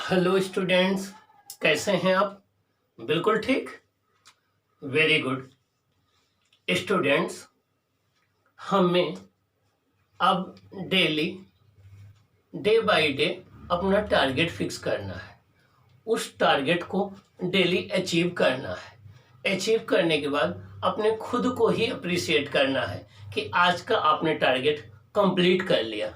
Hello students, कैसे हैं आप? बिल्कुल ठीक। Very good students. हमें अब डे बाय डे अपना टारगेट फिक्स करना है। उस टारगेट को डेली अचीव करना है। अचीव करने के बाद अपने खुद को ही अप्रिशिएट करना है कि आज का आपने टारगेट कंप्लीट कर लिया।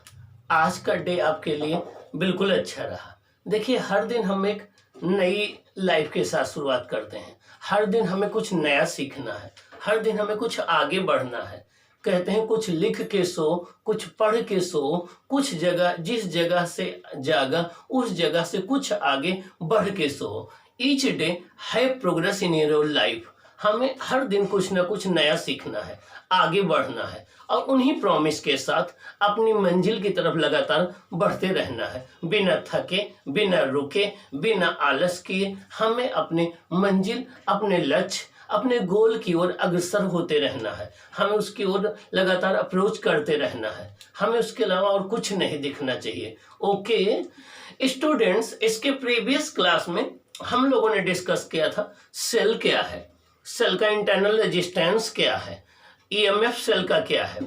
आज का डे आपके लिए बिल्कुल अच्छा रहा। देखिए, हर दिन हम एक नई लाइफ के साथ शुरुआत करते हैं। हर दिन हमें कुछ नया सीखना है। हर दिन हमें कुछ आगे बढ़ना है। कहते हैं कुछ लिख के सो, कुछ पढ़ के सो, कुछ जगह जिस जगह से जागा उस जगह से कुछ आगे बढ़ के सो। Each day have progress in your life. हमें हर दिन कुछ ना कुछ नया सीखना है, आगे बढ़ना है और उन्हीं प्रॉमिस के साथ अपनी मंजिल की तरफ लगातार बढ़ते रहना है। बिना थके, बिना रुके, बिना आलस किए हमें अपनी मंजिल, अपने लक्ष्य, अपने गोल की ओर अग्रसर होते रहना है। हमें उसकी ओर लगातार अप्रोच करते रहना है। हमें उसके अलावा और कुछ नहीं दिखना चाहिए। ओके स्टूडेंट्स, इसके प्रीवियस क्लास में हम लोगों ने डिस्कस किया था सेल क्या है, सेल का इंटरनल रेजिस्टेंस क्या है, ईएमएफ सेल का क्या है।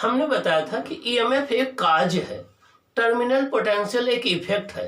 हमने बताया था कि ईएमएफ एक काज है, टर्मिनल पोटेंशियल एक इफेक्ट है।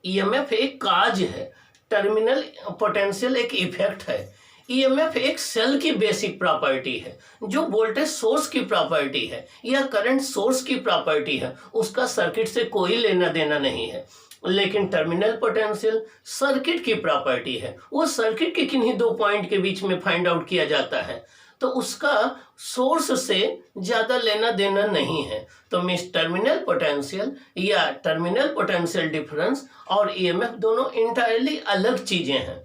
ईएमएफ एक काज है, टर्मिनल पोटेंशियल एक इफेक्ट है। ईएमएफ एक सेल की बेसिक प्रॉपर्टी है। जो वोल्टेज सोर्स की प्रॉपर्टी है या करंट सोर्स की प्रॉपर्टी है उसका सर्किट से कोई लेना देना नहीं है। लेकिन टर्मिनल पोटेंशियल सर्किट की प्रॉपर्टी है। वो सर्किट के किन्हीं दो पॉइंट के बीच में फाइंड आउट किया जाता है, तो उसका सोर्स से ज्यादा लेना देना नहीं है। तो मीन्स टर्मिनल पोटेंशियल या टर्मिनल पोटेंशियल डिफरेंस और ईएमएफ दोनों इंटायरली अलग चीजें हैं।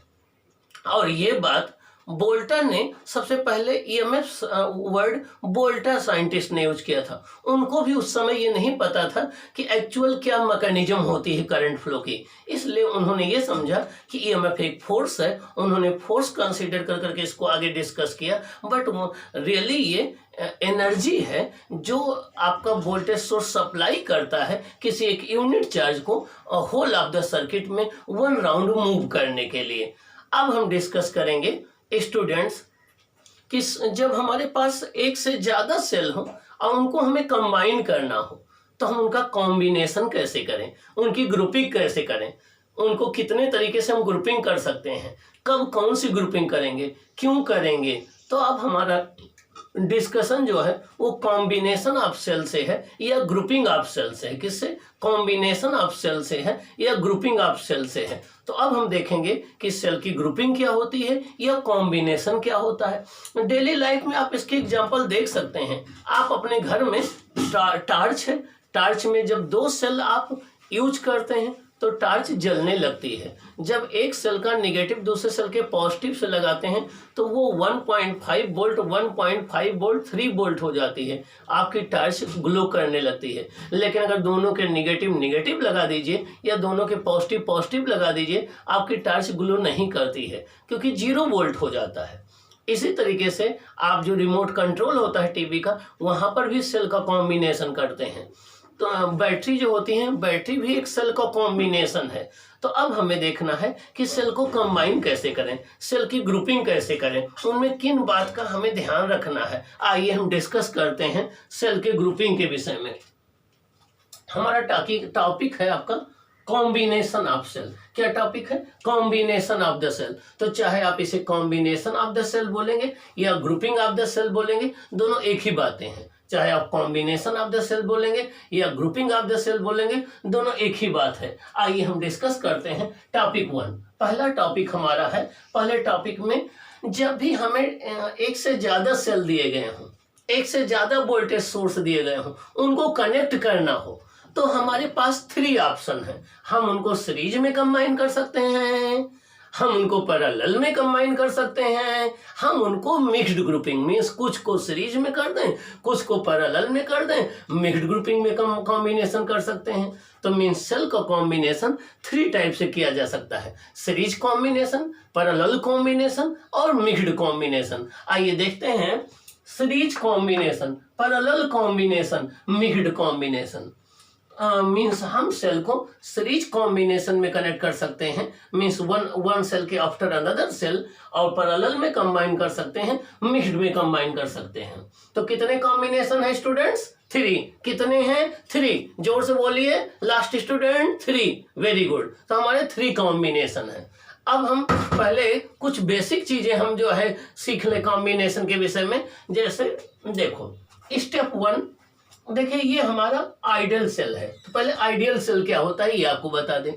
और ये बात बोल्टा ने सबसे पहले ईएमएफ वर्ड बोल्टा साइंटिस्ट ने यूज किया था। उनको भी उस समय ये नहीं पता था कि एक्चुअल क्या मैकेनिज्म होती है करंट फ्लो की। इसलिए उन्होंने ये समझा कि ईएमएफ एक फोर्स है। उन्होंने फोर्स कंसीडर कर करके इसको आगे डिस्कस किया। बट वो रियली ये एनर्जी है जो आपका वोल्टेज सोर्स सप्लाई करता है किसी एक यूनिट चार्ज को होल ऑफ द सर्किट में वन राउंड मूव करने के लिए। अब हम डिस्कस करेंगे स्टूडेंट्स कि जब हमारे पास एक से ज्यादा सेल हो और उनको हमें कंबाइन करना हो तो हम उनका कॉम्बिनेशन कैसे करें, उनकी ग्रुपिंग कैसे करें, उनको कितने तरीके से हम ग्रुपिंग कर सकते हैं, कब कौन सी ग्रुपिंग करेंगे, क्यों करेंगे। तो अब हमारा डिस्कशन जो है वो कॉम्बिनेशन ऑफ सेल से है या ग्रुपिंग ऑफ सेल से है। किससे? कॉम्बिनेशन ऑफ सेल से है या ग्रुपिंग ऑफ सेल से है। तो अब हम देखेंगे कि सेल की ग्रुपिंग क्या होती है या कॉम्बिनेशन क्या होता है। डेली लाइफ में आप इसके एग्जांपल देख सकते हैं। आप अपने घर में टार्च है, टार्च में जब दो सेल आप यूज करते हैं तो टार्च जलने लगती है। जब एक सेल का निगेटिव दूसरे सेल के पॉजिटिव से लगाते हैं तो वो 1.5 वोल्ट, 1.5 वोल्ट, 3 वोल्ट हो जाती है। आपकी टार्च ग्लो करने लगती है। लेकिन अगर दोनों के निगेटिव निगेटिव लगा दीजिए या दोनों के पॉजिटिव पॉजिटिव लगा दीजिए, आपकी टार्च ग्लो नहीं करती है क्योंकि 0 वोल्ट हो जाता है। इसी तरीके से आप जो रिमोट कंट्रोल होता है टीवी का, वहां पर भी सेल का कॉम्बिनेशन करते हैं। तो बैटरी जो होती है, बैटरी भी एक सेल का कॉम्बिनेशन है। तो अब हमें देखना है कि सेल को कंबाइन कैसे करें, सेल की ग्रुपिंग कैसे करें, उनमें किन बात का हमें ध्यान रखना है। आइए हम डिस्कस करते हैं सेल के ग्रुपिंग के विषय में। हमारा टॉपिक है आपका कॉम्बिनेशन ऑफ सेल। क्या टॉपिक है? Combination of the cell. तो चाहे आप इसे कॉम्बिनेशन ऑफ द सेल बोलेंगे या ग्रुपिंग ऑफ द सेल बोलेंगे, दोनों एक ही बातें हैं। चाहे आप कॉम्बिनेशन ऑफ द सेल बोलेंगे या ग्रुपिंग ऑफ द सेल बोलेंगे, दोनों एक ही बात है। आइए हम डिस्कस करते हैं टॉपिक 1। पहला टॉपिक हमारा है, पहले टॉपिक में जब भी हमें एक से ज्यादा सेल दिए गए हों, एक से ज्यादा वोल्टेज सोर्स दिए गए हों, उनको कनेक्ट करना हो तो हमारे पास 3 ऑप्शन है। हम उनको सीरीज में कंबाइन कर सकते हैं, हम उनको पैरेलल में कंबाइन कर सकते हैं, हम उनको मिक्स्ड ग्रुपिंग मींस कुछ को सीरीज में कर दें, कुछ को पैरेलल में कर दें, मिक्स्ड ग्रुपिंग में कॉम्बिनेशन कर सकते हैं। तो मींस सेल का कॉम्बिनेशन 3 टाइप से किया जा सकता है: सीरीज कॉम्बिनेशन, पैरेलल कॉम्बिनेशन और मिक्स्ड कॉम्बिनेशन। आइए देखते हैं series combination, parallel combination, mixed combination. Means हम सेल को सीरीज कॉम्बिनेशन में कनेक्ट कर सकते हैं, मीन्स वन सेल के आफ्टर अनदर सेल, और पैरेलल में कंबाइन कर सकते हैं, मिक्स्ड में कंबाइन कर सकते हैं। तो कितने कॉम्बिनेशन है स्टूडेंट्स? 3। कितने हैं? 3। जोर से बोलिए लास्ट स्टूडेंट, 3। Very good. तो हमारे 3 कॉम्बिनेशन है। अब हम पहले कुछ बेसिक चीजें हम जो है सीख ले कॉम्बिनेशन के विषय में। जैसे देखो स्टेप 1, देखिए ये हमारा आइडियल सेल है। तो पहले आइडियल सेल क्या होता है ये आपको बता दें।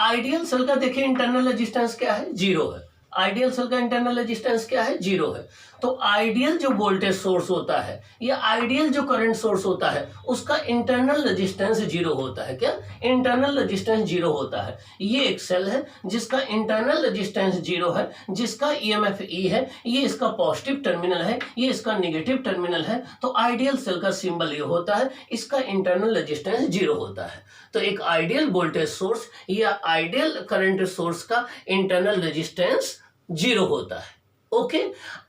आइडियल सेल का देखिए इंटरनल रेजिस्टेंस क्या है? 0 है। आइडियल सेल का इंटरनल रेजिस्टेंस क्या है? 0 है। तो आइडियल जो वोल्टेज सोर्स होता है या आइडियल जो करंट सोर्स होता है उसका इंटरनल रेजिस्टेंस 0 होता है। क्या? इंटरनल रेजिस्टेंस 0 होता है। ये एक सेल है जिसका इंटरनल रेजिस्टेंस 0 है, जिसका ईएमएफ ई है, ये इसका पॉजिटिव टर्मिनल है, ये इसका नेगेटिव टर्मिनल है। तो आइडियल सेल का सिंबल ये होता है, इसका इंटरनल रेजिस्टेंस 0 होता है। तो एक आइडियल वोल्टेज सोर्स या आइडियल करंट सोर्स का इंटरनल रेजिस्टेंस 0 होता है। ओके।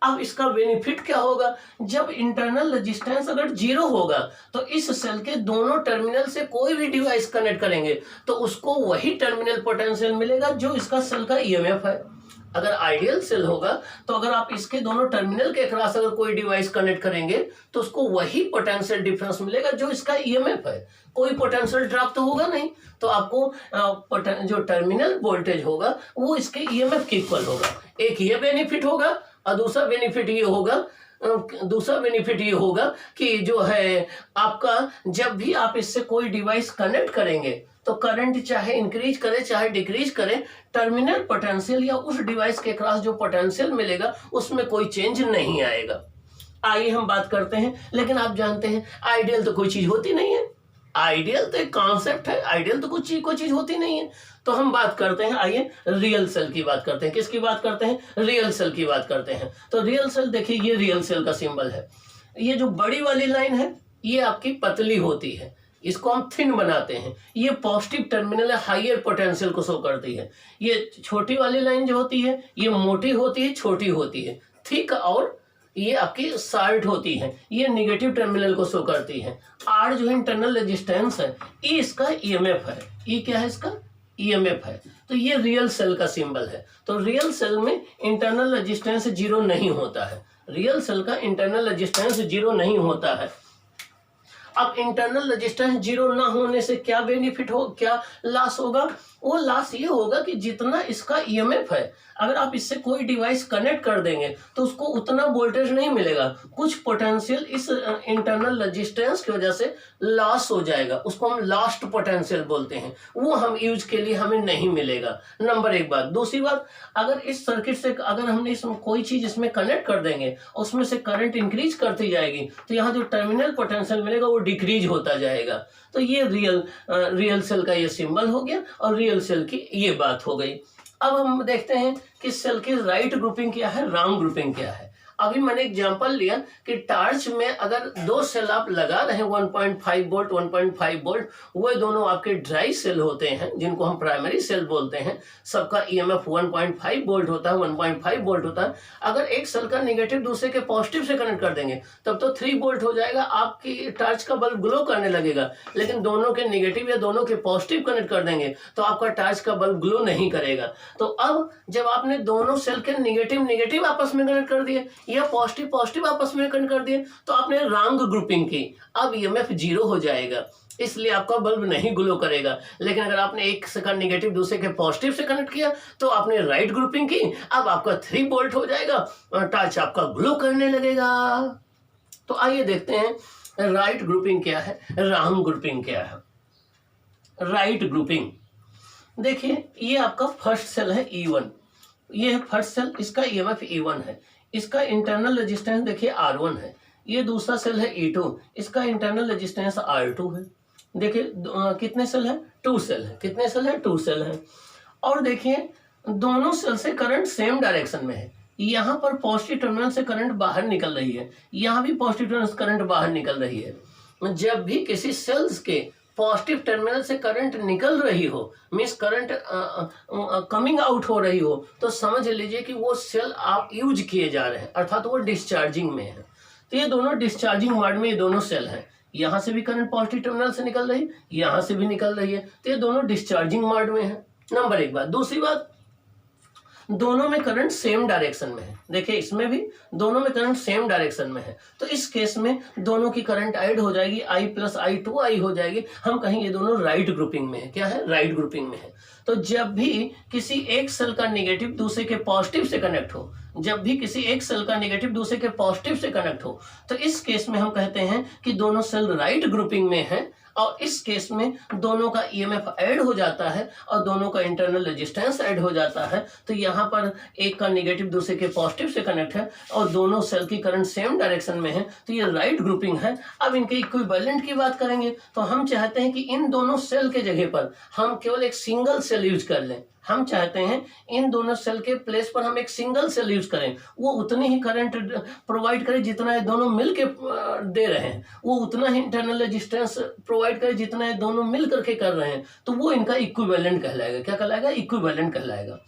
अब इसका बेनिफिट क्या होगा? जब इंटरनल रेजिस्टेंस अगर 0 होगा तो इस सेल के दोनों टर्मिनल से कोई भी डिवाइस कनेक्ट करेंगे तो उसको वही टर्मिनल पोटेंशियल मिलेगा जो इसका सेल का ईएमएफ है। अगर आइडियल सेल होगा तो अगर आप इसके दोनों टर्मिनल के क्रॉस अगर कोई डिवाइस कनेक्ट करेंगे तो उसको वही पोटेंशियल डिफरेंस मिलेगा जो इसका ईएमएफ है। कोई पोटेंशियल ड्रॉप तो होगा नहीं। तो आपको जो टर्मिनल वोल्टेज होगा वो इसके ईएमएफ के इक्वल होगा। एक ये बेनिफिट होगा और दूसरा बेनिफिट ये होगा कि जो है आपका जब भी आप इससे कोई डिवाइस कनेक्ट करेंगे तो करंट चाहे इंक्रीज करे चाहे डिक्रीज करे, टर्मिनल पोटेंशियल या उस डिवाइस के क्रॉस जो पोटेंशियल मिलेगा उसमें कोई चेंज नहीं आएगा। आइए हम बात करते हैं। लेकिन आप जानते हैं आइडियल तो कोई चीज होती नहीं है। आइडियल तो एक कॉन्सेप्ट है, आइडियल तो कोई चीज होती नहीं है। तो हम बात करते हैं, आइए रियल सेल की बात करते हैं। किसकी बात करते हैं? रियल सेल की बात करते हैं। तो रियल सेल देखिए ये रियल सेल का सिंबल है। ये जो बड़ी वाली लाइन है ये आपकी पतली होती है, इसको हम थिन बनाते हैं। ये पॉजिटिव टर्मिनल है, हाइयर पोटेंशियल को शो करती है। ये छोटी वाली लाइन जो होती है ये मोटी होती है, छोटी होती है, थिक, और ये आपकी शॉर्ट होती है, ये नेगेटिव टर्मिनल को शो करती है। आर जो इंटरनल रेजिस्टेंस है, ई इसका ईएमएफ है। ई क्या है? इसका ईएमएफ है। तो ये रियल सेल का सिंबल है। तो रियल सेल में इंटरनल रेजिस्टेंस 0 नहीं होता है। रियल सेल का इंटरनल रेजिस्टेंस 0 नहीं होता है। अब इंटरनल रेजिस्टेंस 0 ना होने से क्या बेनिफिट हो, क्या लॉस होगा? वो लॉस ये होगा कि जितना इसका ईएमएफ है अगर आप इससे कोई डिवाइस कनेक्ट कर देंगे तो उसको उतना वोल्टेज नहीं मिलेगा। कुछ पोटेंशियल इस इंटरनल रेजिस्टेंस की वजह से लॉस हो जाएगा, उसको हम लॉस्ट पोटेंशियल बोलते हैं। वो हम यूज के लिए हमें नहीं मिलेगा। नंबर 1 बात। दूसरी बात, अगर इस सर्किट से अगर हमने इसमें कोई चीज इसमें कनेक्ट कर देंगे उसमें से करंट इंक्रीज करती जाएगी तो यहाँ जो टर्मिनल पोटेंशियल मिलेगा वो डिक्रीज होता जाएगा। तो ये रियल सेल का ये सिंबल हो गया और रियल सेल की ये बात हो गई। अब हम देखते हैं कि सेल की राइट ग्रुपिंग क्या है, रॉन्ग ग्रुपिंग क्या है। अभी मैंने एग्जांपल लिया कि टॉर्च में अगर 2 सेल आप लगा रहे हैं 1.5 वोल्ट 1.5 वोल्ट, वो दोनों आपके ड्राई सेल होते हैं जिनको हम प्राइमरी सेल बोलते हैं। सबका ईएमएफ 1.5 वोल्ट होता है, 1.5 वोल्ट होता है। अगर एक सेल का नेगेटिव दूसरे के पॉजिटिव से कनेक्ट कर देंगे तब तो 3 वोल्ट हो जाएगा, आपकी टॉर्च का बल्ब ग्लो करने लगेगा। लेकिन दोनों के नेगेटिव या दोनों के पॉजिटिव कनेक्ट कर देंगे तो आपका टॉर्च का बल्ब ग्लो नहीं करेगा। तो अब जब आपने दोनों सेल के नेगेटिव आपस में कनेक्ट कर दिए या पॉजिटिव आपस में कनेक्ट कर दिए तो आपने रॉन्ग ग्रुपिंग की। अब ईएमएफ 0 हो जाएगा, इसलिए आपका बल्ब नहीं ग्लो करेगा। लेकिन अगर आपने एक से का नेगेटिव दूसरे के पॉजिटिव से कनेक्ट किया तो आपने राइट ग्रुपिंग की, अब आपका 3 वोल्ट हो जाएगा और टॉर्च आपका ग्लो करने लगेगा। तो आइए देखते हैं राइट ग्रुपिंग क्या है, रॉन्ग ग्रुपिंग क्या है। राइट ग्रुपिंग देखिए ये आपका फर्स्ट सेल है E1, ये है फर्स्ट सेल, इसका ईएमएफ E1 है, इसका इंटरनल रेजिस्टेंस देखिए R1 है। ये दूसरा सेल है E2, इसका इंटरनल रेजिस्टेंस R2 है। देखिए कितने सेल है? 2 सेल है। कितने सेल है? 2 सेल है। और देखिए दोनों सेल से करंट सेम डायरेक्शन में है। यहाँ पर पॉजिटिव टर्मिनल से करंट बाहर निकल रही है, यहाँ भी पॉजिटिव टर्मिनल से करंट बाहर निकल रही है। जब भी किसी सेल्स के पॉजिटिव टर्मिनल से करंट निकल रही हो, मीन्स करंट कमिंग आउट हो रही हो, तो समझ लीजिए कि वो सेल आप यूज किए जा रहे हैं, अर्थात वो डिस्चार्जिंग में है। तो ये दोनों डिस्चार्जिंग मोड में ये दोनों सेल हैं। यहाँ से भी करंट पॉजिटिव टर्मिनल से निकल रही है, यहाँ से भी निकल रही है, तो ये दोनों डिस्चार्जिंग मोड में है। नंबर एक बात। दूसरी बात, दोनों में करंट सेम डायरेक्शन में है। देखिए इसमें भी दोनों में करंट सेम डायरेक्शन में है, तो इस केस में दोनों की करंट ऐड हो जाएगी, I प्लस I हो जाएगी। हम कहेंगे ये दोनों राइट ग्रुपिंग में है। क्या है? राइट ग्रुपिंग में है। तो जब भी किसी एक सेल का नेगेटिव दूसरे के पॉजिटिव से कनेक्ट हो, जब भी किसी एक सेल का नेगेटिव दूसरे के पॉजिटिव से कनेक्ट हो, तो इस केस में हम कहते हैं कि दोनों सेल राइट ग्रुपिंग में है, और इस केस में दोनों का ईएमएफ ऐड हो जाता है और दोनों का इंटरनल रेजिस्टेंस ऐड हो जाता है। तो यहाँ पर एक का नेगेटिव दूसरे के पॉजिटिव से कनेक्ट है और दोनों सेल की करंट सेम डायरेक्शन में है, तो ये राइट ग्रुपिंग है। अब इनके इक्विवेलेंट की बात करेंगे तो हम चाहते हैं कि इन दोनों सेल के जगह पर हम केवल एक सिंगल सेल यूज कर लें। हम चाहते हैं इन दोनों सेल के प्लेस पर हम एक सिंगल सेल यूज करें, वो उतनी ही करंट प्रोवाइड करे जितना ये दोनों मिल के दे रहे हैं, वो उतना ही इंटरनल रेजिस्टेंस प्रोवाइड करे जितना ये दोनों मिल करके कर रहे हैं, तो वो इनका इक्विवेलेंट कहलाएगा। क्या कहलाएगा? इक्विवेलेंट कहलाएगा।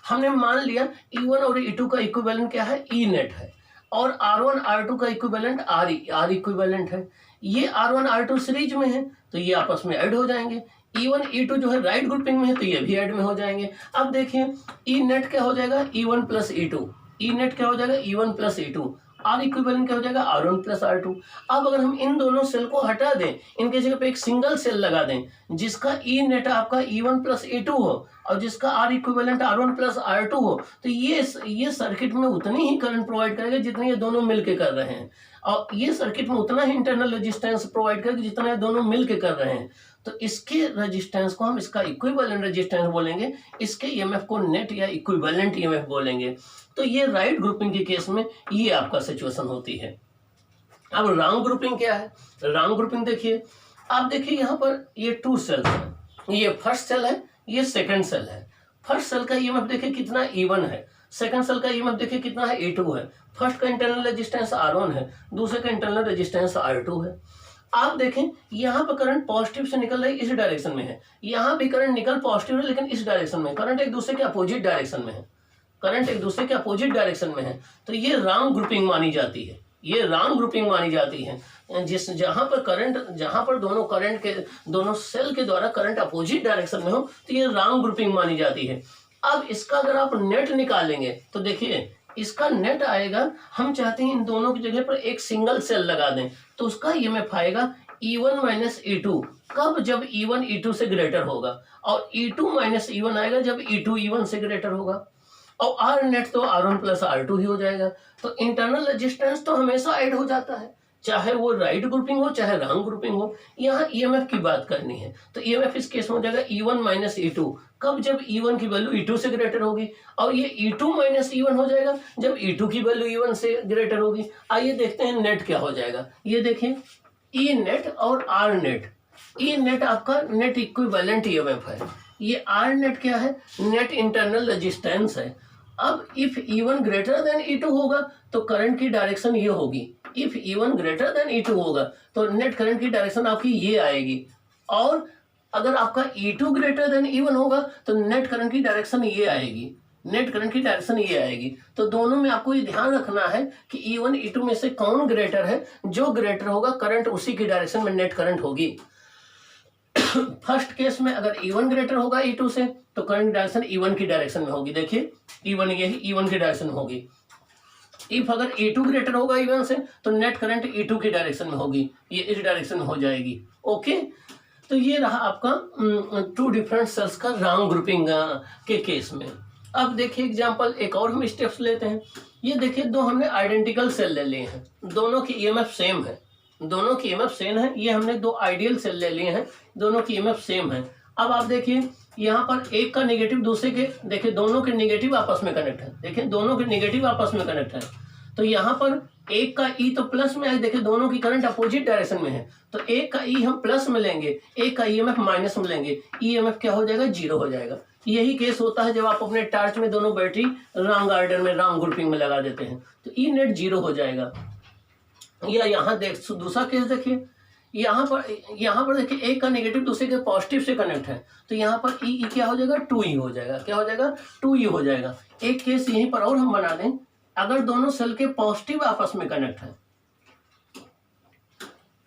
हमने मान लिया E1 और E2 का इक्विवेलेंट क्या है? E नेट है, और R1 R2 का इक्विवेलेंट R इक्विवेलेंट है। ये R1 R2 सीरीज में है, तो ये आपस में ऐड हो जाएंगे। E1 E2 जो है राइट ग्रुपिंग में है, तो ये भी ऐड में हो जाएंगे। अब देखिए E नेट क्या हो जाएगा? E1 plus E2। E net क्या हो जाएगा? E1 plus E2। R equivalent क्या हो जाएगा? R1 plus R2। अब अगर हम इन दोनों सेल को हटा दें, इनके जगह पे एक सिंगल सेल लगा दें जिसका E नेट आपका E1 प्लस E2 हो और जिसका R equivalent R1 plus R2 हो, तो ये सर्किट में उतनी ही करंट प्रोवाइड करेगा जितनी ये दोनों मिलके कर रहे हैं, और ये सर्किट में उतना ही इंटरनल रेजिस्टेंस प्रोवाइड करेगा जितना ये दोनों मिलके कर रहे हैं। तो इसके रेजिस्टेंस को हम इसका इक्विवेलेंट रेजिस्टेंस बोलेंगे, इसके ईएमएफ को नेट या इक्विवेलेंट ईएमएफ बोलेंगे। तो ये राइट ग्रुपिंग के केस में ये आपका सिचुएशन होती है। अब रॉन्ग ग्रुपिंग क्या है? रॉन्ग ग्रुपिंग देखिए, आप देखिए यहाँ पर ये टू सेल्स है, ये फर्स्ट सेल है, ये सेकंड सेल है। फर्स्ट सेल का ईएमएफ देखिए कितना E1 है, सेकंड सेल का ईएमएफ देखिए कितना है E2 है। फर्स्ट का इंटरनल रेजिस्टेंस R1 है, दूसरे का इंटरनल रेजिस्टेंस R2 है। आप देखें यहाँ पर करंट पॉजिटिव से निकल रही इस डायरेक्शन में है, यहाँ भी करंट निकल पॉजिटिव है लेकिन इस डायरेक्शन में, करंट एक दूसरे के अपोजिट डायरेक्शन में है, करंट एक दूसरे के अपोजिट डायरेक्शन में है। तो ये रॉन्ग ग्रुपिंग मानी जाती है, ये रॉन्ग ग्रुपिंग मानी जाती है। जहां पर दोनों करंट के दोनों सेल के द्वारा करंट अपोजिट डायरेक्शन में हो, तो ये रॉन्ग ग्रुपिंग मानी जाती है। अब इसका अगर आप नेट निकालेंगे तो देखिए इसका नेट आएगा, हम चाहते हैं इन दोनों की जगह पर एक सिंगल सेल लगा दें, तो उसका ईएमएफ आएगा E1 माइनस E2। कब? जब E1 E2 से ग्रेटर होगा, और E2 माइनस E1 आएगा जब E2 E1 से ग्रेटर होगा, और R नेट तो R1 प्लस R2 ही हो जाएगा। तो इंटरनल रेजिस्टेंस तो हमेशा ऐड हो जाता है, चाहे वो राइट ग्रुपिंग हो चाहे रॉन्ग ग्रुपिंग हो। यहाँ ईएमएफ की बात करनी है, तो ईएमएफ इस केस में हो जाएगा E1 माइनस E2। कब? जब E1 की वैल्यू E2 से ग्रेटर होगी, और ये E2 माइनस E1 हो जाएगा जब E2 की वैल्यू E1 से ग्रेटर होगी। आइए देखते हैं नेट क्या हो जाएगा। ये देखिए E नेट और R नेट। E नेट आपका नेट इक्विवेलेंट ईएमएफ है, ये R नेट क्या है? नेट इंटरनल रेजिस्टेंस है। अब if E1 greater than E2 होगा तो करंट की डायरेक्शन ये होगी, if E1 greater than E2 होगा तो नेट करंट की डायरेक्शन आपकी ये आएगी, और अगर आपका E2 ग्रेटर देन E1 होगा तो नेट करंट की डायरेक्शन ये आएगी, नेट करंट की डायरेक्शन ये आएगी। तो दोनों में आपको ये ध्यान रखना है कि E1 E2 में से कौन ग्रेटर है, जो ग्रेटर होगा करंट उसी की डायरेक्शन में नेट करंट होगी। फर्स्ट केस में अगर E1 ग्रेटर होगा E2 से तो करंट डायरेक्शन E1 की डायरेक्शन में होगी। देखिए E1 यही E1 की डायरेक्शन होगी। इफ अगर E2 ग्रेटर होगा E1 से तो नेट करंट E2 की डायरेक्शन में होगी, ये इस डायरेक्शन में हो जाएगी। ओके, तो ये रहा आपका टू डिफरेंट सेल्स का रॉन्ग ग्रुपिंग के केस में। अब देखिए एग्जांपल एक और हम स्टेप्स लेते हैं। ये देखिए दो हमने आइडेंटिकल सेल ले लिए हैं, दोनों की ईएमएफ सेम है, दोनों की ईएमएफ सेम है। ये हमने दो आइडियल सेल ले लिए हैं, दोनों की ईएमएफ सेम है। अब आप देखिए यहाँ पर एक का नेगेटिव दूसरे के, देखिए दोनों के नेगेटिव आपस में कनेक्ट है, देखिए दोनों के नेगेटिव आपस में कनेक्ट है। तो यहाँ पर एक का ई तो प्लस में है, देखिए दोनों की करंट अपोजिट डायरेक्शन में है, तो एक का ई हम प्लस में लेंगे, एक का ईएमएफ माइनस में लेंगे, ईएमएफ क्या हो जाएगा? जीरो हो जाएगा। यही केस होता है जब आप अपने टार्च में दोनों बैटरी रॉन्ग ऑर्डर में रॉन्ग ग्रुपिंग में लगा देते हैं, तो ई नेट जीरो हो जाएगा। या यहाँ देख दूसरा केस देखिए, यहाँ पर देखिए एक का नेगेटिव दूसरे के पॉजिटिव से कनेक्ट है, तो यहाँ पर ई क्या हो जाएगा? 2e हो जाएगा। क्या हो जाएगा? 2e हो जाएगा। एक केस यहीं पर और हम बना दें, अगर दोनों सेल के पॉजिटिव आपस में कनेक्ट है,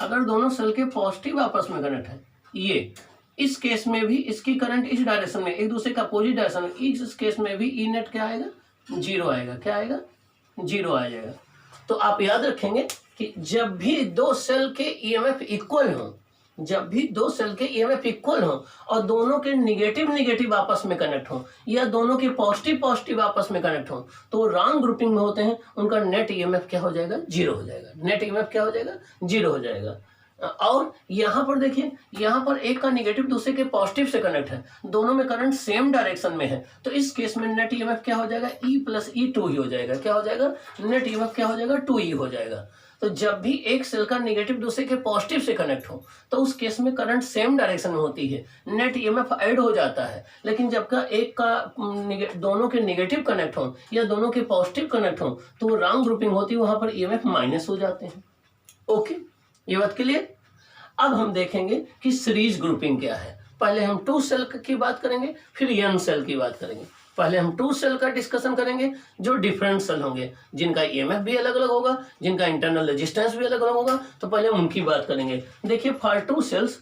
अगर दोनों सेल के पॉजिटिव आपस में कनेक्ट है, ये इस केस में भी इसकी करंट इस डायरेक्शन में, एक दूसरे का अपोजिट डायरेक्शन में, इस केस में भी ई नेट क्या आएगा, 0 आएगा। क्या आएगा, 0 आ जाएगा। तो आप याद रखेंगे कि जब भी दो सेल के ईएमएफ इक्वल हो, जब भी दो सेल के ईएमएफ इक्वल हो और दोनों के निगेटिव आपस में कनेक्ट हो या दोनों के पॉजिटिव आपस में कनेक्ट हो, तो वो रॉन्ग ग्रुपिंग में होते हैं, उनका नेट ईएमएफ क्या हो जाएगा, 0 हो जाएगा। नेट ईएमएफ क्या हो जाएगा, 0 हो जाएगा। और यहाँ पर देखिए, यहाँ पर एक का निगेटिव दूसरे के पॉजिटिव से कनेक्ट है, दोनों में करंट सेम डायरेक्शन में है, तो इस केस में नेट ईएमएफ क्या हो जाएगा, E + E 2 ही हो जाएगा। क्या हो जाएगा, नेट ईएमएफ क्या हो जाएगा, 2E हो जाएगा। तो जब भी एक सेल का निगेटिव दूसरे के पॉजिटिव से कनेक्ट हो, तो उस केस में करंट सेम डायरेक्शन में होती है, नेट ईएमएफ ऐड हो जाता है। लेकिन जब का एक का दोनों के निगेटिव कनेक्ट हो या दोनों के पॉजिटिव कनेक्ट हो, तो वो रॉन्ग ग्रुपिंग होती है, वहां पर ईएमएफ माइनस हो जाते हैं। ओके, ये बात क्लियर। अब हम देखेंगे कि सीरीज ग्रुपिंग क्या है। पहले हम 2 सेल की बात करेंगे, फिर n सेल की बात करेंगे। पहले हम 2 सेल का डिस्कशन करेंगे जो डिफरेंट सेल होंगे, जिनका ईएमएफ भी अलग अलग होगा, जिनका इंटरनल रेजिस्टेंस भी अलग अलग होगा, तो पहले उनकी बात करेंगे। देखिए फॉर 2 सेल्स,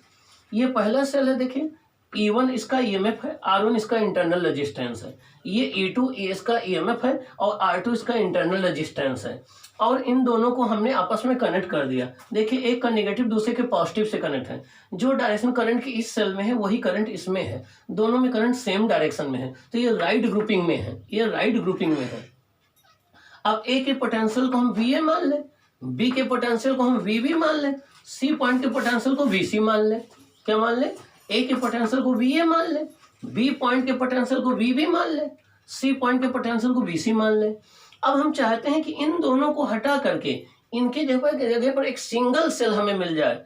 ये पहला सेल है, देखिए E1 इसका ईएमएफ है, R1 इसका इंटरनल रेजिस्टेंस है, ये E2 इसका ईएमएफ है और R2 इसका इंटरनल रेजिस्टेंस है। और इन दोनों को हमने आपस में कनेक्ट कर दिया। देखिए एक का निगेटिव दूसरे के पॉजिटिव से कनेक्ट है, जो डायरेक्शन करंट की इस सेल में है वही करंट इसमें है, दोनों में करंट सेम डायरेक्शन में है, तो ये राइट ग्रुपिंग में है, ये राइट ग्रुपिंग में है। अब ए के पोटेंशियल को हम VA मान लें, बी के पोटेंशियल को हम VB मान लें, सी पॉइंट के पोटेंशियल को VC मान लें। क्या मान लें, ए के पोटेंशियल को VA मान लें, बी पॉइंट के पोटेंशियल को VB मान लें, सी पॉइंट के पोटेंशियल को VC मान लें। अब हम चाहते हैं कि इन दोनों को हटा करके इनके जगह पर एक सिंगल सेल हमें मिल जाए।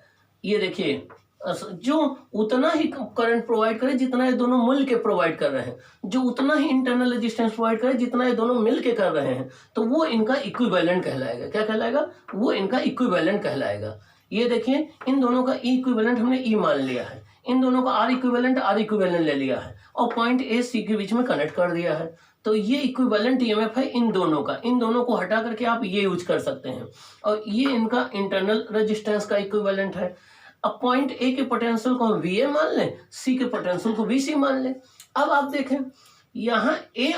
ये देखिए, जो उतना ही करंट प्रोवाइड करे जितना ये दोनों मिल के प्रोवाइड कर रहे हैं, जो उतना ही इंटरनल रेजिस्टेंस प्रोवाइड करे जितना ये दोनों मिल के कर रहे हैं, तो वो इनका इक्विवेलेंट कहलाएगा। क्या कहलाएगा, वो इनका इक्विवेलेंट कहलाएगा। ये देखिए, इन दोनों का इक्विवेलेंट हमने E मान लिया है, इन दोनों का R इक्विवेलेंट ले लिया है और पॉइंट A C के बीच में कनेक्ट कर दिया है। तो ये इक्विवेलेंट ईएमएफ है इन दोनों का, इन दोनों को हटा करके आप ये यूज कर सकते हैं। और ये इनका इंटरनल रेजिस्टेंस का इक्विवेलेंट है। अब पॉइंट ए के पोटेंशियल को हम VA मान लें, सी के पोटेंशियल को VC मान लें। अब आप देखें, यहाँ ए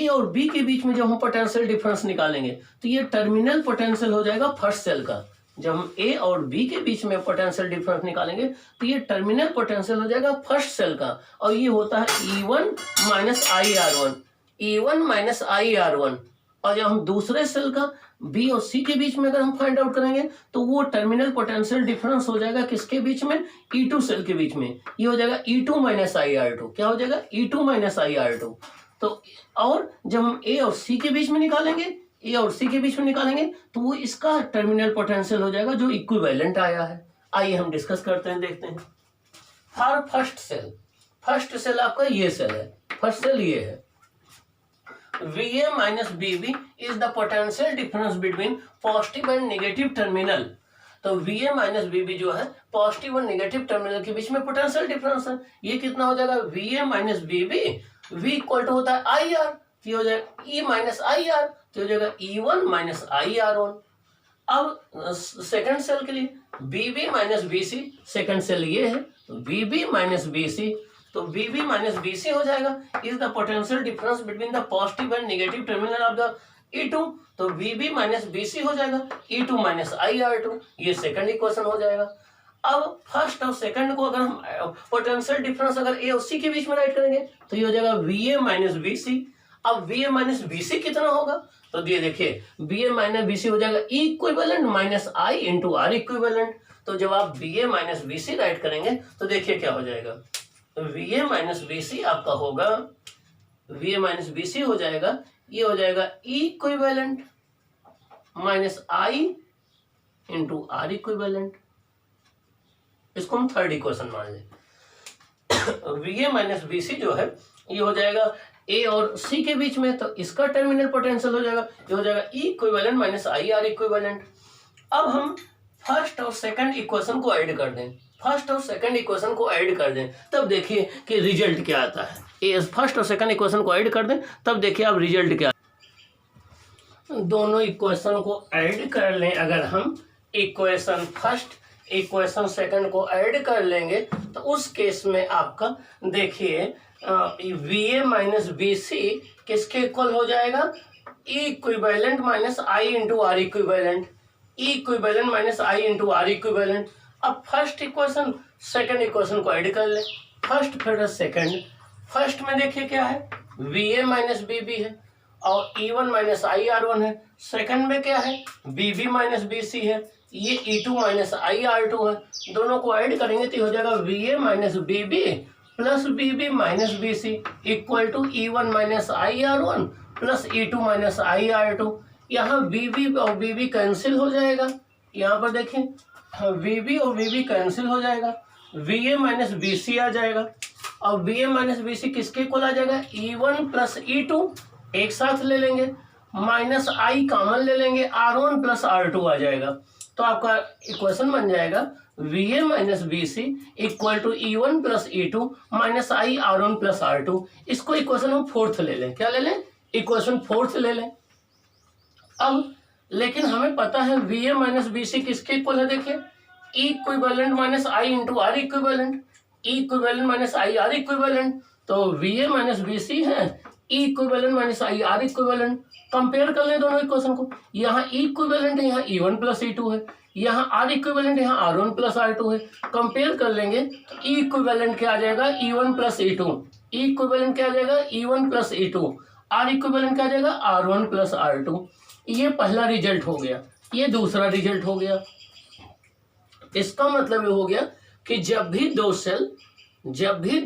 और बी के बीच में जब हम पोटेंशियल डिफरेंस निकालेंगे, तो ये टर्मिनल पोटेंशियल हो जाएगा फर्स्ट सेल का। जब हम ए और बी के बीच में पोटेंशियल डिफरेंस निकालेंगे, तो ये टर्मिनल पोटेंशियल हो जाएगा फर्स्ट सेल का, और ये होता है E1 - IR1, E1 - IR1। और जब हम दूसरे सेल का बी और सी के बीच में अगर हम फाइंड आउट करेंगे, तो वो टर्मिनल पोटेंशियल डिफरेंस हो जाएगा किसके बीच में, E2 सेल के बीच में। ये हो जाएगा E2 - IR2। क्या हो जाएगा, E2 - IR2। तो और जब हम ए और सी के बीच में निकालेंगे, ए और सी के बीच में निकालेंगे, तो वो इसका टर्मिनल पोटेंशियल हो जाएगा जो इक्विवेलेंट आया है। आइए हम डिस्कस करते हैं, देखते हैं। फॉर फर्स्ट सेल आपका ये सेल है, फर्स्ट सेल ये है। VA - BB is the potential difference between positive and negative terminal। तो VA - BB जो है पॉजिटिव और नेगेटिव टर्मिनल के बीच में पोटेंशियल डिफरेंस है। ये कितना हो जाएगा, VA - BB, V equal to होता है IR, ये हो जाएगा E - IR, तो हो जाएगा E1 - IR1। अब सेकंड सेल के लिए BB - BC, सेकंड सेल ये है, BB - BC, तो BB - BC हो जाएगा is the potential difference between the positive and negative terminal of the E2। तो BB - BC हो जाएगा E2 - IR2, ये सेकंड इक्वेशन हो जाएगा। अब फर्स्ट और सेकंड को अगर हम पोटेंशियल डिफरेंस अगर ए और सी के बीच में राइट करेंगे, तो ये हो जाएगा VA - BC। अब VA - BC कितना होगा, तो ये देखिए VA - BC हो जाएगा E equivalent -I × R equivalent. तो जब आप VA - BC राइट करेंगे, तो देखिए क्या हो जाएगा, VA - BC आपका होगा, VA - BC हो जाएगा, ये हो जाएगा E equivalent -I × R equivalent. इसको हम थर्ड इक्वेशन मान लें। VA - BC जो है ये हो जाएगा ए और सी के बीच में, तो इसका टर्मिनल पोटेंशियल हो जाएगा, ये हो जाएगा E इक्विवेलेंट -IR इक्विवेलेंट। अब हम फर्स्ट और सेकंड इक्वेशन को ऐड कर दें, फर्स्ट और सेकंड इक्वेशन को ऐड कर दें, तब देखिए कि रिजल्ट क्या आता है। फर्स्ट और सेकंड इक्वेशन को ऐड कर दें, तब देखिए आप रिजल्ट क्या। दोनों इक्वेशन को ऐड कर लें अगर हम, इक्वेशन फर्स्ट इक्वेशन सेकंड को ऐड कर लेंगे तो उस केस में आपका देखिए VA माइनस BC किसके इक्वल हो जाएगा, E equivalent minus I into R equivalent, E equivalent minus I into R equivalent. अब फर्स्ट इक्वेशन सेकंड इक्वेशन को ऐड कर ले, फर्स्ट फिर सेकंड। फर्स्ट में देखिए क्या है, VA माइनस BB है और E1 माइनस IR1 है। सेकंड में क्या है, BB माइनस BC है, ये E2 माइनस IR2 है। दोनों को ऐड करेंगे तो हो जाएगा VA minus BB plus BB minus BC equal to E1 minus IR1 plus E2 minus IR2। यहाँ BB और BB कैंसिल हो जाएगा, यहाँ पर देखें VB और BB कैंसिल हो जाएगा, VA माइनस BC आ जाएगा और VA माइनस BC किसके इक्वल आ जाएगा, E1 प्लस E2 एक साथ ले लेंगे, माइनस I कॉमन ले लेंगे, R1 प्लस R2 आ जाएगा। तो आपका इक्वेशन बन जाएगा VA minus BC equal to E1 plus E2 minus I R1 plus R2। इसको इक्वेशन हम फोर्थ ले लें, क्या ले लें, इक्वेशन फोर्थ ले लें। अब लेकिन हमें पता है VA माइनस BC किसके इक्वल है, देखिए E equivalent minus I into R equivalent, E equivalent minus I R equivalent. तो VA माइनस BC है E equivalent minus I R equivalent. Compare कर लें दोनों इक्वेशन को, यहाँ E इक्विवेलेंट है, यहाँ E1 प्लस E2 है, यहाँ R इक्विवेलेंट यहाँ R1 प्लस R2 है। कंपेयर कर लेंगे तो E इक्विवेलेंट क्या आ जाएगा, E1 plus E2, E equivalent क्या आ जाएगा, E1 plus E2, R equivalent क्या आ जाएगा, R1 प्लस R2। ये पहला रिजल्ट हो गया, ये दूसरा रिजल्ट हो गया। इसका मतलब ये हो गया कि जब भी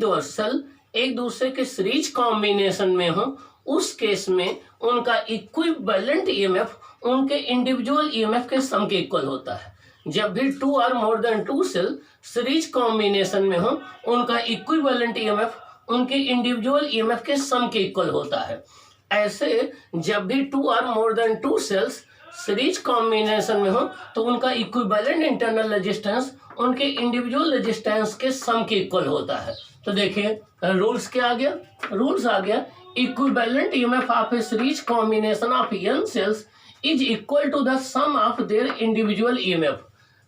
दो सेल एक दूसरे के सीरीज कॉम्बिनेशन में हो, उस केस में उनका इक्विवेलेंट EMF उनके इंडिविजुअल EMF के सम के इक्वल होता है। जब भी 2 और more than 2 cell series combination में हो, उनका इक्विवेलेंट EMF उनके इंडिविजुअल EMF के सम के इक्वल होता है। ऐसे जब भी 2 और more than 2 cells series combination में हो तो उनका इक्विवेलेंट इंटरनल रेजिस्टेंस उनके इंडिविजुअल रेजिस्टेंस के सम के इक्वल होता है। तो देखिए रूल्स क्या आ गया, रूल्स आ गया equivalent EMF of a series combination of n cells is equal to the sum of their individual EMF।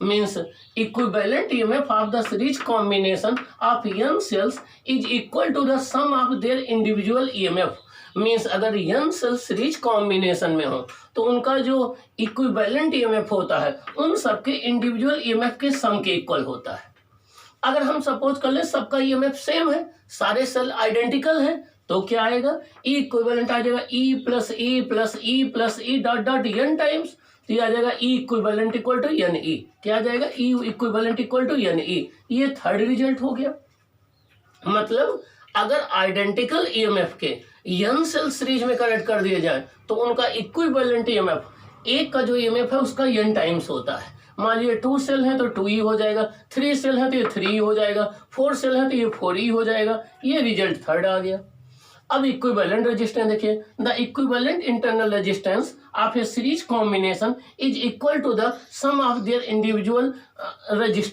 means equivalent EMF of the series combination of n cells is equal to the sum of their individual EMF। Means अगर n cell series combination में हो तो उनका जो equivalent EMF होता है उन सबके इंडिविजुअल EMF के सम के इक्वल होता है। अगर हम सपोज कर ले सबका EMF सेम है, सारे सेल आइडेंटिकल हैं, तो क्या आएगा, E इक्विवेलेंट आ जाएगा E plus E plus E plus E dot dot n times. तो ये आ जाएगा E equivalent equal to NE। क्या आ जाएगा, E equivalent equal to NE। ये थर्ड रिजल्ट हो गया। मतलब अगर आइडेंटिकल EMF के n सेल सीरीज में कनेक्ट कर दिए जाए तो उनका इक्विवेलेंट EMF एक का जो EMF है उसका n टाइम्स होता है। मान लीजिए 2 सेल हैं तो 2E हो जाएगा, 3 सेल हैं तो ये 3E हो जाएगा, 4 सेल हैं तो ये 4E हो जाएगा। ये रिजल्ट थर्ड आ गया। अब इक्विवेलेंट रेजिस्टेंस देखिए, the equivalent internal resistance of a series combination is equal to the sum of their individual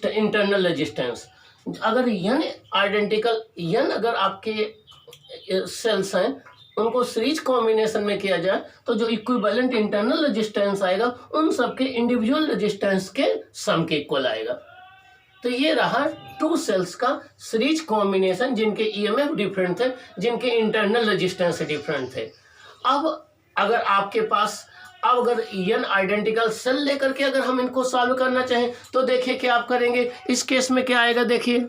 internal resistance. अगर n आइडेंटिकल n अगर आपके सेल्स हैं उनको सीरीज कॉम्बिनेशन में किया जाए तो जो इक्विवेलेंट इंटरनल रेजिस्टेंस आएगा उन सबके इंडिविजुअल रेजिस्टेंस के सम के इक्वल आएगा। तो ये रहा 2 सेल्स का सीरीज कॉम्बिनेशन जिनके EMF डिफरेंट थे, जिनके इंटरनल रेजिस्टेंस डिफरेंट थे। अब अगर आपके पास अगर n आइडेंटिकल सेल लेकर के अगर हम इनको सॉल्व करना चाहें तो देखिए क्या आप करेंगे। इस केस में क्या आएगा, देखिए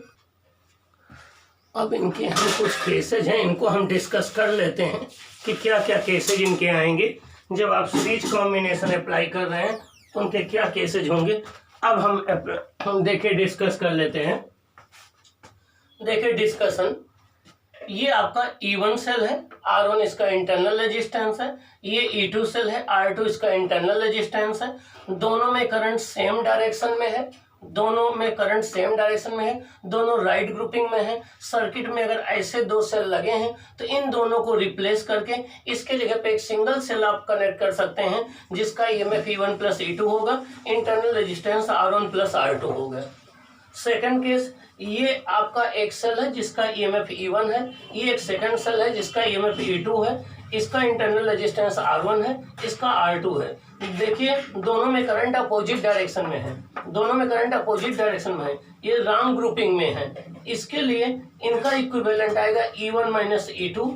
अब इनके यहाँ कुछ केसेज हैं, इनको हम डिस्कस कर लेते हैं कि क्या क्या केसेज इनके आएंगे। जब आप सीरीज कॉम्बिनेशन अप्लाई कर रहे हैं तो उनके क्या केसेज होंगे। अब हम देखिए डिस्कस कर लेते हैं। देखिए डिस्कशन, ये आपका E1 सेल है, R1 इसका इंटरनल रेजिस्टेंस है, ये E2 सेल है, R2 इसका इंटरनल रेजिस्टेंस है। दोनों में करंट सेम डायरेक्शन में है, दोनों राइट ग्रुपिंग में है। सर्किट में अगर ऐसे 2 सेल लगे हैं तो इन दोनों को रिप्लेस करके इसके जगह पे एक सिंगल सेल आप कनेक्ट कर सकते हैं जिसका EMF E1 प्लस E2 होगा, internal resistance R1 plus R2 होगा। सेकंड केस, ये आपका एक सेल है जिसका ईएमएफ E1 है, ये एक सेकंड सेल है जिसका ईएमएफ E2 है, इसका इंटरनल रेजिस्टेंस R1 है, इसका R2 है। देखिए दोनों में करंट अपोजिट डायरेक्शन में है, दोनों में करंट अपोजिट डायरेक्शन में है, ये राउंड ग्रुपिंग में है। इसके लिए इनका इक्विवेलेंट आएगा E1 minus E2,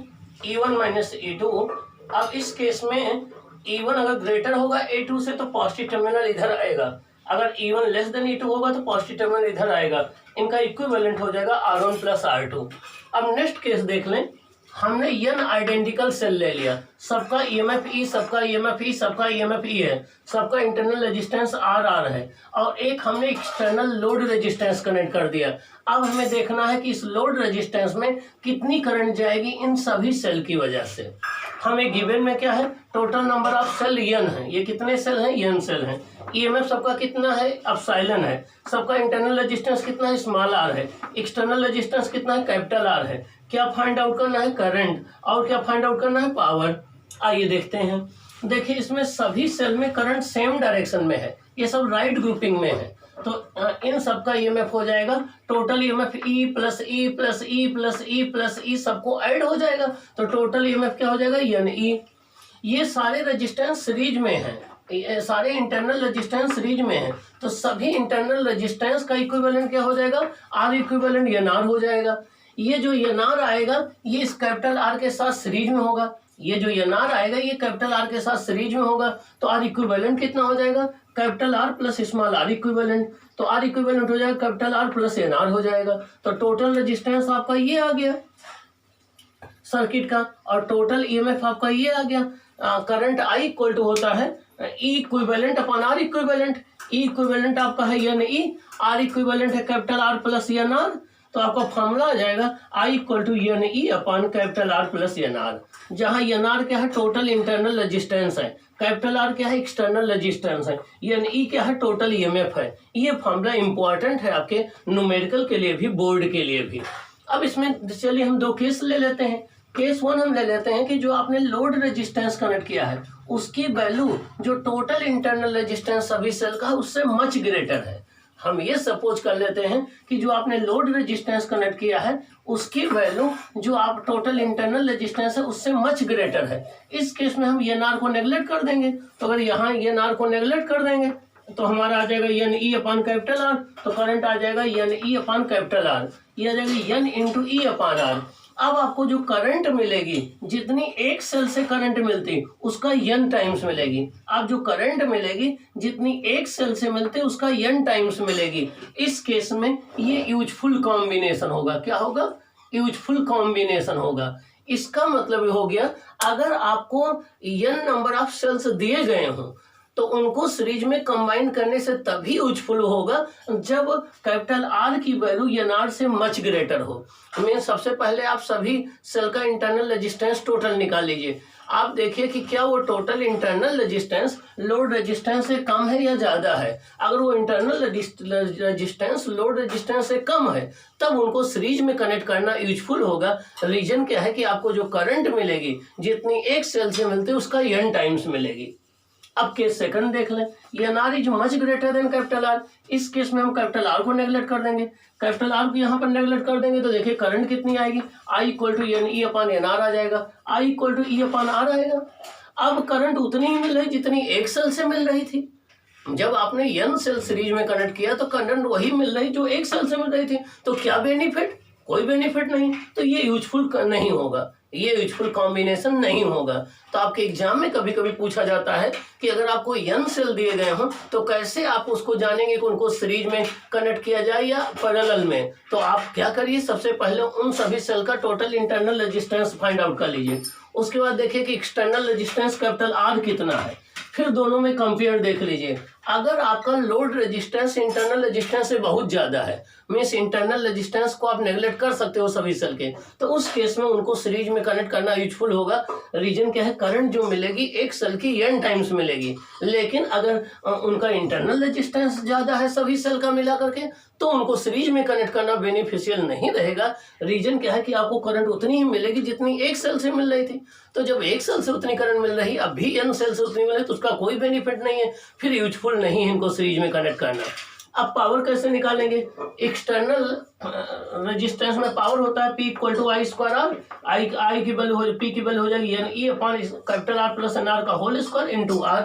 E1 minus E2। अब इस केस में E1 अगर ग्रेटर होगा A2 से तो पॉजिटिव टर्मिनल इधर आएगा, अगर E1 लेस देन E2 होगा तो पॉजिटिव टर्मिनल इधर आएगा। इनका इक्विवेलेंट हो जाएगा R1 प्लस R2। अब नेक्स्ट केस देख लें, हमने n आइडेंटिकल सेल ले लिया, सबका ईएमएफ E, सबका ईएमएफ E, सबका ईएमएफ E है, सबका इंटरनल रेजिस्टेंस R है, और एक हमने एक्सटर्नल लोड रेजिस्टेंस कनेक्ट कर दिया। अब हमें देखना है कि इस लोड रेजिस्टेंस में कितनी करंट जाएगी इन सभी सेल की वजह से। हमें गिवन में क्या है, total number of cell n है, ये कितने सेल हैं, n सेल हैं। ईएमएफ सबका कितना है, एप्सिलॉन है, सबका इंटरनल रेजिस्टेंस कितना है, स्मॉल r है, एक्सटर्नल रेजिस्टेंस कितना है, कैपिटल R है। क्या फाइंड आउट करना है, करंट, और क्या फाइंड आउट करना है, पावर। आइए देखते हैं। देखिए इसमें सभी सेल में करंट सेम डायरेक्शन में है, ये सब राइट ग्रुपिंग में है, तो इन सबका ईएमएफ हो जाएगा total EMF E plus E plus E plus E plus E सबको ऐड हो जाएगा, तो टोटल ईएमएफ क्या हो जाएगा, NE। ये सारे रेजिस्टेंस सीरीज में है, सारे इंटरनल रेजिस्टेंस सीरीज में है, तो सभी इंटरनल रेजिस्टेंस का इक्विवेलेंट क्या हो जाएगा, R इक्विवेलेंट NR हो जाएगा। ये जो NR आएगा ये इस कैपिटल R के साथ सीरीज में होगा, ये जो NR आएगा ये कैपिटल R के साथ सीरीज में होगा, तो R इक्विवेलेंट कितना हो जाएगा, capital R plus small r equivalent, तो R इक्विवेलेंट हो जाएगा कैपिटल R प्लस NR हो जाएगा। तो टोटल रेजिस्टेंस आपका ये आ गया सर्किट का, और टोटल ईएमएफ आपका ये आ गया। करंट I इक्वल टू होता है E equivalent upon R equivalent. E equivalent आपका है NE, R इक्विवेलेंट है कैपिटल R प्लस NR, तो आपका फॉर्मूला आ जाएगा I equal to NE upon capital R plus NR, जहाँ NR क्या है, टोटल इंटरनल रेजिस्टेंस है, कैपिटल R क्या है, एक्सटर्नल रेजिस्टेंस है, NE क्या है, टोटल ईएमएफ है। ये फॉर्मूला इंपॉर्टेंट है आपके न्यूमेरिकल के लिए भी, बोर्ड के लिए भी। अब इसमें चलिए हम दो केस ले लेते हैं। केस 1 हम ले लेते हैं कि जो आपने लोड रेजिस्टेंस कनेक्ट किया है उसकी वैल्यू जो टोटल इंटरनल रेजिस्टेंस सभी सेल का है उससे मच ग्रेटर है। हम ये सपोज कर लेते हैं कि जो आपने लोड रेजिस्टेंस कनेक्ट किया है उसकी वैल्यू जो आप टोटल इंटरनल रेजिस्टेंस है उससे मच ग्रेटर है। इस केस में हम NR को नेगलेक्ट कर देंगे, तो अगर यहाँ NR को नेगलेक्ट कर देंगे तो हमारा आ जाएगा NE अपॉन कैपिटल R, तो करंट आ जाएगा NE अपॉन कैपिटल R, ये आ जाएगा N into E upon R। अब आपको जो करंट मिलेगी, जितनी एक सेल से करंट मिलती उसका n टाइम्स मिलेगी। अब जो करंट मिलेगी जितनी एक सेल से मिलती उसका n टाइम्स मिलेगी। इस केस में ये यूजफुल कॉम्बिनेशन होगा। क्या होगा, यूजफुल कॉम्बिनेशन होगा। इसका मतलब हो गया अगर आपको n नंबर ऑफ सेल्स दिए गए हों तो उनको सीरीज में कंबाइन करने से तभी यूजफुल होगा जब कैपिटल R की वैल्यू NR से मच ग्रेटर हो। मीन सबसे पहले आप सभी सेल का इंटरनल रेजिस्टेंस टोटल निकाल लीजिए। आप देखिए कि क्या वो total internal resistance load resistance से कम है या ज़्यादा है। अगर वो इंटरनल रेजिस्टेंस लोड रेजिस्टेंस से कम है तब उनको सीरीज में कनेक्ट करना यूजफुल होगा। रीजन क्या है कि आपको जो करंट मिलेगी जितनी एक सेल से मिलती है उसका n टाइम्स मिलेगी। अब केस सेकंड देख लें, NR is much greater than capital R। इस केस में हम कैपिटल R को नेगलेक्ट कर देंगे, कैपिटल R को यहाँ पर नेगलेक्ट कर देंगे तो देखिए करंट कितनी आएगी, I equal to NE upon NR आ जाएगा, I equal to E upon R आएगा। अब करंट उतनी ही मिल रही जितनी एक सेल से मिल रही थी। जब आपने n सेल सीरीज में कनेक्ट किया तो करंट वही मिल रही जो एक सेल से मिल रही थी, तो क्या बेनिफिट, कोई बेनिफिट नहीं। तो ये यूजफुल नहीं होगा, ये यूजफुल कॉम्बिनेशन नहीं होगा। तो आपके एग्जाम में कभी कभी पूछा जाता है कि अगर आपको n सेल दिए गए हों तो कैसे आप उसको जानेंगे कि उनको सीरीज में कनेक्ट किया जाए या पैरेलल में। तो आप क्या करिए, सबसे पहले उन सभी सेल का total internal resistance find out कर लीजिए। उसके बाद देखिए कि एक्सटर्नल रेजिस्टेंस कैपिटल R कितना है, फिर दोनों में कंपेयर देख लीजिए। अगर आपका लोड रेजिस्टेंस इंटरनल रेजिस्टेंस से बहुत ज़्यादा है, मीन्स इंटरनल रेजिस्टेंस को आप नेगलेक्ट कर सकते हो सभी सेल के, तो उस केस में उनको सीरीज में कनेक्ट करना यूजफुल होगा। रीजन क्या है, करंट जो मिलेगी एक सेल की n टाइम्स मिलेगी। लेकिन अगर उनका इंटरनल रेजिस्टेंस ज़्यादा है सभी सेल का मिला करके तो उनको सीरीज में कनेक्ट करना बेनिफिशियल नहीं रहेगा। रीजन क्या है कि आपको करंट उतनी ही मिलेगी जितनी एक सेल से मिल रही थी। तो जब एक सेल से उतनी करंट मिल रही, अब भी n सेल से उतनी मिल रही, तो उसका कोई बेनिफिट नहीं है, फिर यूजफुल नहीं है इनको सीरीज में कनेक्ट करना। अब पावर कैसे निकालेंगे? एक्सटर्नल रेजिस्टेंस में पावर होता है P equal to I square r, I की वैल्यू हो P की वैल्यू हो जाएगी E upon capital R plus n r का होल स्क्वायर इंटू आर।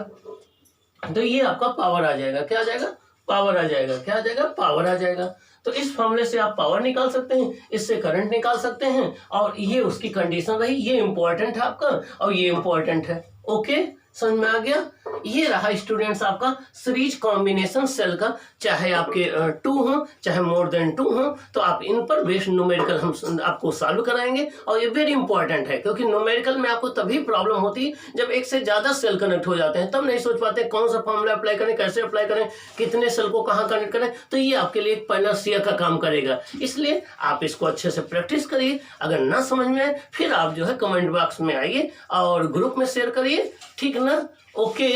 तो ये आपका पावर आ जाएगा। क्या आ जाएगा? पावर आ जाएगा। क्या आ जाएगा? पावर आ जाएगा। तो इस फॉर्मूले से आप पावर निकाल सकते हैं, इससे करंट निकाल सकते हैं, और ये उसकी कंडीशन रही। ये इंपॉर्टेंट है आपका और ये इंपॉर्टेंट है। ओके, समझ में आ गया? ये रहा स्टूडेंट्स आपका सीरीज कॉम्बिनेशन सेल का। चाहे आपके 2 हो, चाहे मोर देन 2 हो, तो आप इन पर बेस्ड न्यूमेरिकल हम आपको सॉल्व कराएंगे। और ये वेरी इंपॉर्टेंट है, क्योंकि न्यूमेरिकल में आपको तभी प्रॉब्लम होती है जब एक से ज्यादा सेल कनेक्ट हो जाते हैं, तब नहीं सोच पाते कौन सा फॉर्मूला अप्लाई करें, कैसे अप्लाई करें, कितने सेल को कहाँ कनेक्ट करें। तो ये आपके लिए एक पैनासिया का काम करेगा। इसलिए आप इसको अच्छे से प्रैक्टिस करिए। अगर ना समझ में आए फिर आप जो है कमेंट बॉक्स में आइए और ग्रुप में शेयर करिए। ठीक ना? ओके।